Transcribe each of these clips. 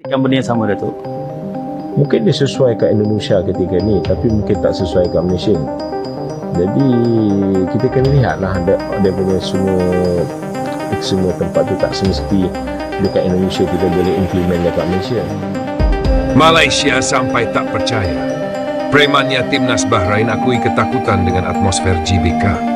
Yang benda yang sama Datuk. Mungkin dia sesuai kat Indonesia ketika ni, tapi mungkin tak sesuai kat Malaysia. Jadi kita kena lihatlah dia punya semua tempat tu tak semesti dekat Indonesia kita boleh implement dekat Malaysia. Malaysia sampai tak percaya. Premannya Timnas Bahrain akui ketakutan dengan atmosfer GBK.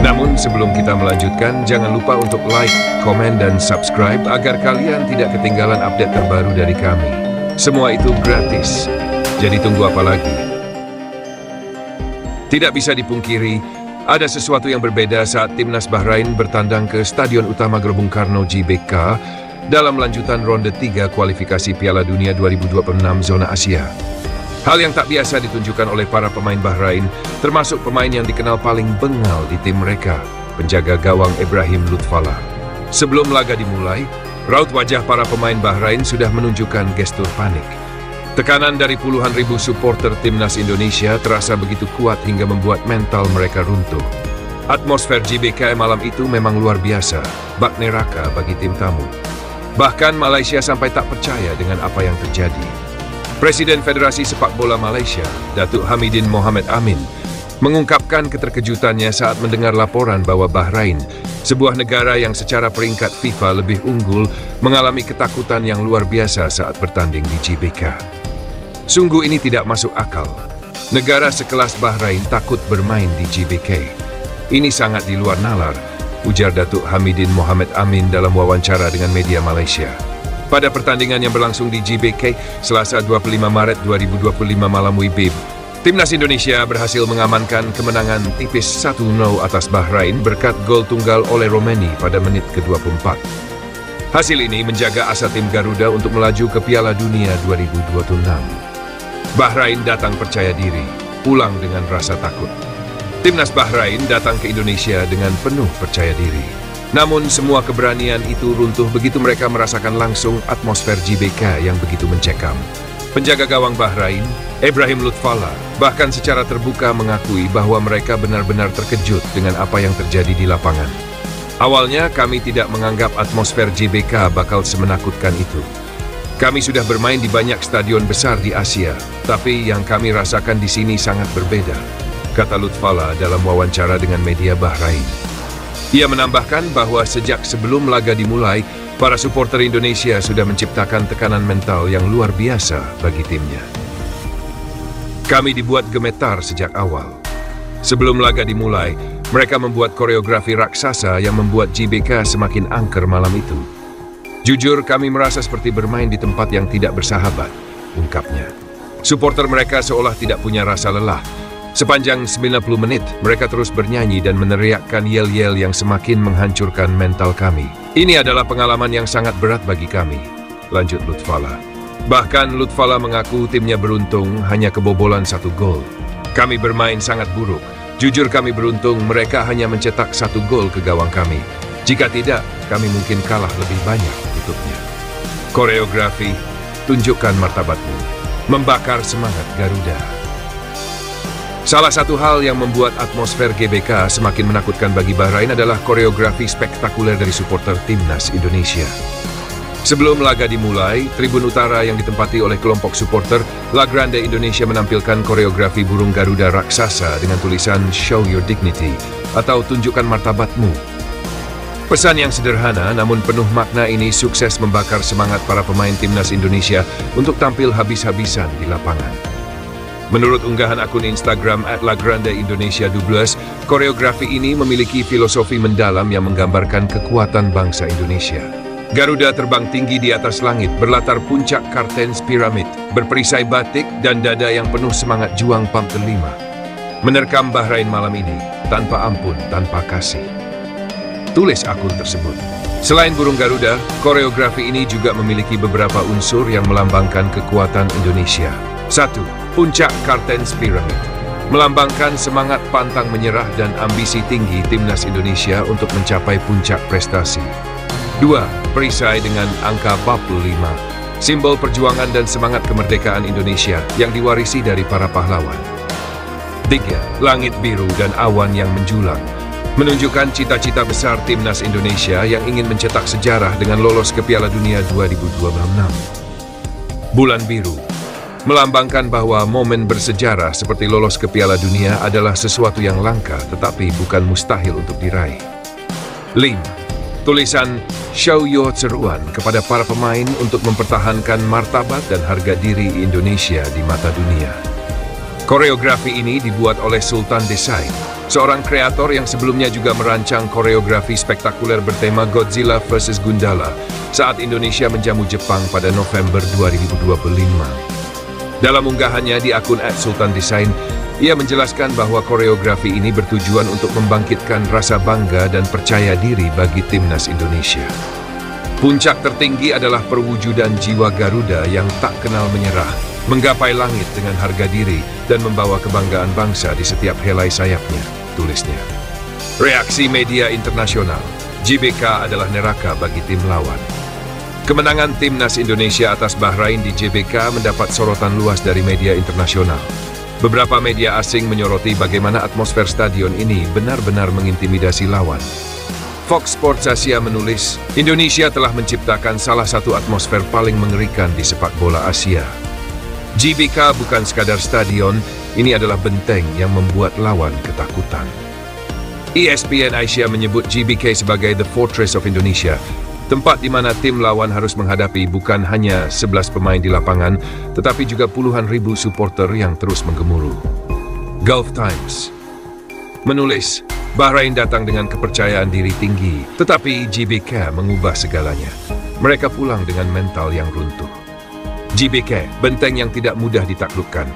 Namun sebelum kita melanjutkan, jangan lupa untuk like, komen, dan subscribe agar kalian tidak ketinggalan update terbaru dari kami. Semua itu gratis, jadi tunggu apa lagi? Tidak bisa dipungkiri, ada sesuatu yang berbeda saat Timnas Bahrain bertandang ke Stadion Utama Gelora Bung Karno GBK dalam lanjutan ronde 3 kualifikasi Piala Dunia 2026 zona Asia. Hal yang tak biasa ditunjukkan oleh para pemain Bahrain, termasuk pemain yang dikenal paling bengal di tim mereka, penjaga gawang Ibrahim Lutfallah. Sebelum laga dimulai, raut wajah para pemain Bahrain sudah menunjukkan gestur panik. Tekanan dari puluhan ribu supporter Timnas Indonesia terasa begitu kuat hingga membuat mental mereka runtuh. Atmosfer GBK malam itu memang luar biasa, bak neraka bagi tim tamu. Bahkan Malaysia sampai tak percaya dengan apa yang terjadi. Presiden Federasi Sepak Bola Malaysia, Datuk Hamidin Mohamed Amin, mengungkapkan keterkejutannya saat mendengar laporan bahwa Bahrain, sebuah negara yang secara peringkat FIFA lebih unggul, mengalami ketakutan yang luar biasa saat bertanding di GBK. Sungguh ini tidak masuk akal. Negara sekelas Bahrain takut bermain di GBK. Ini sangat di luar nalar, ujar Datuk Hamidin Mohamed Amin dalam wawancara dengan media Malaysia. Pada pertandingan yang berlangsung di GBK, Selasa 25 Maret 2025 malam WIBIB, Timnas Indonesia berhasil mengamankan kemenangan tipis 1-0 atas Bahrain berkat gol tunggal oleh Romani pada menit ke-24. Hasil ini menjaga asa tim Garuda untuk melaju ke Piala Dunia 2026. Bahrain datang percaya diri, pulang dengan rasa takut. Timnas Bahrain datang ke Indonesia dengan penuh percaya diri. Namun semua keberanian itu runtuh begitu mereka merasakan langsung atmosfer GBK yang begitu mencekam. Penjaga gawang Bahrain, Ibrahim Lutfallah, bahkan secara terbuka mengakui bahwa mereka benar-benar terkejut dengan apa yang terjadi di lapangan. Awalnya kami tidak menganggap atmosfer GBK bakal semenakutkan itu. Kami sudah bermain di banyak stadion besar di Asia, tapi yang kami rasakan di sini sangat berbeda, kata Lutfallah dalam wawancara dengan media Bahrain. Ia menambahkan bahwa sejak sebelum laga dimulai, para supporter Indonesia sudah menciptakan tekanan mental yang luar biasa bagi timnya. Kami dibuat gemetar sejak awal. Sebelum laga dimulai, mereka membuat koreografi raksasa yang membuat GBK semakin angker malam itu. Jujur, kami merasa seperti bermain di tempat yang tidak bersahabat, ungkapnya. Supporter mereka seolah tidak punya rasa lelah. Sepanjang 90 menit, mereka terus bernyanyi dan meneriakkan yel-yel yang semakin menghancurkan mental kami. Ini adalah pengalaman yang sangat berat bagi kami, lanjut Lutfallah. Bahkan Lutfallah mengaku timnya beruntung hanya kebobolan 1 gol. Kami bermain sangat buruk. Jujur kami beruntung mereka hanya mencetak 1 gol ke gawang kami. Jika tidak, kami mungkin kalah lebih banyak, tutupnya. Koreografi, tunjukkan martabatmu, membakar semangat Garuda. Salah satu hal yang membuat atmosfer GBK semakin menakutkan bagi Bahrain adalah koreografi spektakuler dari supporter Timnas Indonesia. Sebelum laga dimulai, tribun utara yang ditempati oleh kelompok supporter, La Grande Indonesia menampilkan koreografi burung Garuda raksasa dengan tulisan "Show Your Dignity" atau "Tunjukkan Martabatmu". Pesan yang sederhana namun penuh makna ini sukses membakar semangat para pemain Timnas Indonesia untuk tampil habis-habisan di lapangan. Menurut unggahan akun Instagram @lagrandeindonesia12, koreografi ini memiliki filosofi mendalam yang menggambarkan kekuatan bangsa Indonesia. Garuda terbang tinggi di atas langit, berlatar puncak Kartens Piramid, berperisai batik dan dada yang penuh semangat juang pam delima. Menerkam Bahrain malam ini, tanpa ampun, tanpa kasih. Tulis akun tersebut. Selain burung Garuda, koreografi ini juga memiliki beberapa unsur yang melambangkan kekuatan Indonesia. 1. Puncak Kartens Piramid, melambangkan semangat pantang menyerah dan ambisi tinggi Timnas Indonesia untuk mencapai puncak prestasi. 2. Perisai dengan angka 45, simbol perjuangan dan semangat kemerdekaan Indonesia yang diwarisi dari para pahlawan. 3. Langit biru dan awan yang menjulang, menunjukkan cita-cita besar timnas Indonesia yang ingin mencetak sejarah dengan lolos ke Piala Dunia 2026. Bulan biru melambangkan bahwa momen bersejarah seperti lolos ke Piala Dunia adalah sesuatu yang langka tetapi bukan mustahil untuk diraih. 5. Tulisan Show Your Seruan kepada para pemain untuk mempertahankan martabat dan harga diri Indonesia di mata dunia. Koreografi ini dibuat oleh Sultan Desain, seorang kreator yang sebelumnya juga merancang koreografi spektakuler bertema Godzilla vs Gundala saat Indonesia menjamu Jepang pada November 2025. Dalam unggahannya di akun @sultandesain, ia menjelaskan bahwa koreografi ini bertujuan untuk membangkitkan rasa bangga dan percaya diri bagi timnas Indonesia. Puncak tertinggi adalah perwujudan jiwa Garuda yang tak kenal menyerah, menggapai langit dengan harga diri dan membawa kebanggaan bangsa di setiap helai sayapnya, tulisnya. Reaksi media internasional, JBK adalah neraka bagi tim lawan. Kemenangan timnas Indonesia atas Bahrain di JBK mendapat sorotan luas dari media internasional. Beberapa media asing menyoroti bagaimana atmosfer stadion ini benar-benar mengintimidasi lawan. Fox Sports Asia menulis, Indonesia telah menciptakan salah satu atmosfer paling mengerikan di sepak bola Asia. JBK bukan sekadar stadion, ini adalah benteng yang membuat lawan ketakutan. ESPN Asia menyebut JBK sebagai The Fortress of Indonesia, tempat di mana tim lawan harus menghadapi bukan hanya 11 pemain di lapangan, tetapi juga puluhan ribu supporter yang terus menggemuruh. Gulf Times menulis, Bahrain datang dengan kepercayaan diri tinggi, tetapi JBK mengubah segalanya. Mereka pulang dengan mental yang runtuh. JBK, benteng yang tidak mudah ditaklukkan.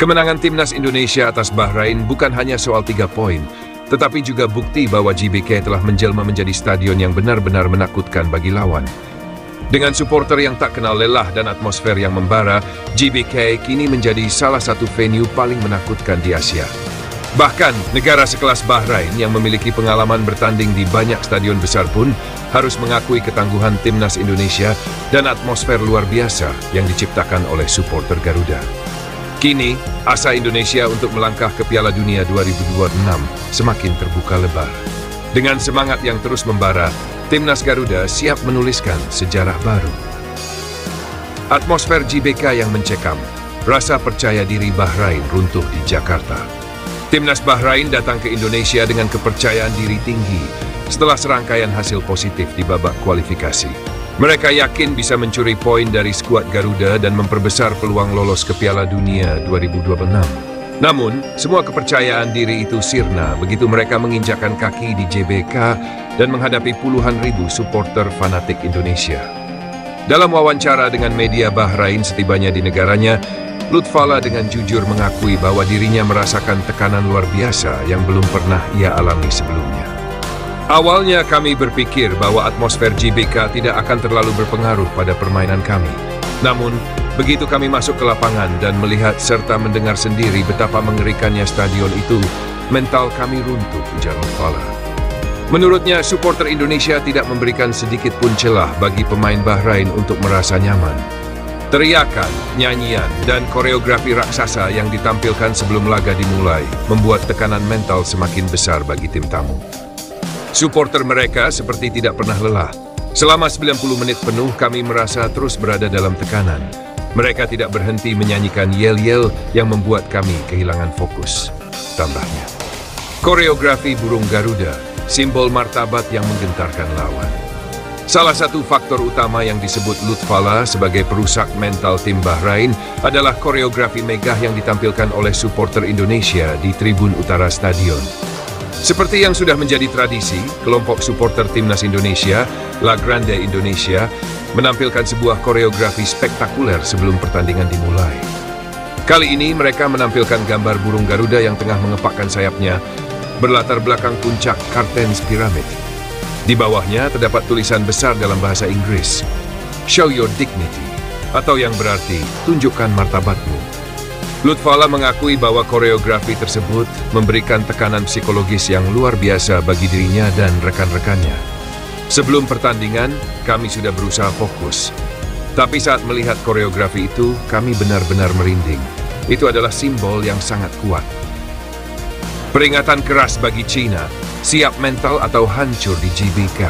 Kemenangan timnas Indonesia atas Bahrain bukan hanya soal 3 poin, tetapi juga bukti bahwa JBK telah menjelma menjadi stadion yang benar-benar menakutkan bagi lawan. Dengan supporter yang tak kenal lelah dan atmosfer yang membara, JBK kini menjadi salah satu venue paling menakutkan di Asia. Bahkan, negara sekelas Bahrain yang memiliki pengalaman bertanding di banyak stadion besar pun harus mengakui ketangguhan timnas Indonesia dan atmosfer luar biasa yang diciptakan oleh supporter Garuda. Kini, asa Indonesia untuk melangkah ke Piala Dunia 2026 semakin terbuka lebar. Dengan semangat yang terus membara, timnas Garuda siap menuliskan sejarah baru. Atmosfer JBK yang mencekam, rasa percaya diri Bahrain runtuh di Jakarta. Timnas Bahrain datang ke Indonesia dengan kepercayaan diri tinggi setelah serangkaian hasil positif di babak kualifikasi. Mereka yakin bisa mencuri poin dari skuad Garuda dan memperbesar peluang lolos ke Piala Dunia 2026. Namun, semua kepercayaan diri itu sirna begitu mereka menginjakkan kaki di JBK dan menghadapi puluhan ribu supporter fanatik Indonesia. Dalam wawancara dengan media Bahrain setibanya di negaranya, Lutfallah dengan jujur mengakui bahwa dirinya merasakan tekanan luar biasa yang belum pernah ia alami sebelumnya. Awalnya kami berpikir bahwa atmosfer JBK tidak akan terlalu berpengaruh pada permainan kami. Namun, begitu kami masuk ke lapangan dan melihat serta mendengar sendiri betapa mengerikannya stadion itu, mental kami runtuh, ujar Lutfallah. Menurutnya, supporter Indonesia tidak memberikan sedikit pun celah bagi pemain Bahrain untuk merasa nyaman. Teriakan, nyanyian, dan koreografi raksasa yang ditampilkan sebelum laga dimulai membuat tekanan mental semakin besar bagi tim tamu. Supporter mereka seperti tidak pernah lelah. Selama 90 menit penuh kami merasa terus berada dalam tekanan. Mereka tidak berhenti menyanyikan yel-yel yang membuat kami kehilangan fokus, tambahnya. Koreografi burung Garuda, simbol martabat yang menggentarkan lawan. Salah satu faktor utama yang disebut Lutfallah sebagai perusak mental tim Bahrain adalah koreografi megah yang ditampilkan oleh supporter Indonesia di tribun utara stadion. Seperti yang sudah menjadi tradisi, kelompok supporter timnas Indonesia, La Grande Indonesia, menampilkan sebuah koreografi spektakuler sebelum pertandingan dimulai. Kali ini mereka menampilkan gambar burung Garuda yang tengah mengepakkan sayapnya, berlatar belakang puncak Cartens Pyramid. Di bawahnya terdapat tulisan besar dalam bahasa Inggris, Show Your Dignity, atau yang berarti, tunjukkan martabatmu. Lutfallah mengakui bahwa koreografi tersebut memberikan tekanan psikologis yang luar biasa bagi dirinya dan rekan-rekannya. Sebelum pertandingan, kami sudah berusaha fokus. Tapi saat melihat koreografi itu, kami benar-benar merinding. Itu adalah simbol yang sangat kuat. Peringatan keras bagi China, siap mental atau hancur di GBK.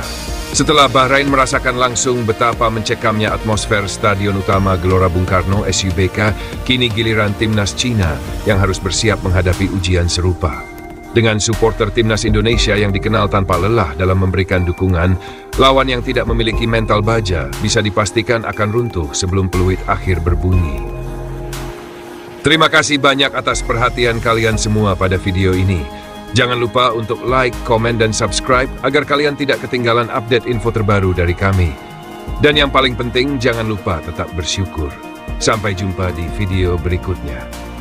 Setelah Bahrain merasakan langsung betapa mencekamnya atmosfer Stadion Utama Gelora Bung Karno SUBK, kini giliran timnas Cina yang harus bersiap menghadapi ujian serupa. Dengan supporter timnas Indonesia yang dikenal tanpa lelah dalam memberikan dukungan, lawan yang tidak memiliki mental baja bisa dipastikan akan runtuh sebelum peluit akhir berbunyi. Terima kasih banyak atas perhatian kalian semua pada video ini. Jangan lupa untuk like, komen, dan subscribe agar kalian tidak ketinggalan update info terbaru dari kami. Dan yang paling penting, jangan lupa tetap bersyukur. Sampai jumpa di video berikutnya.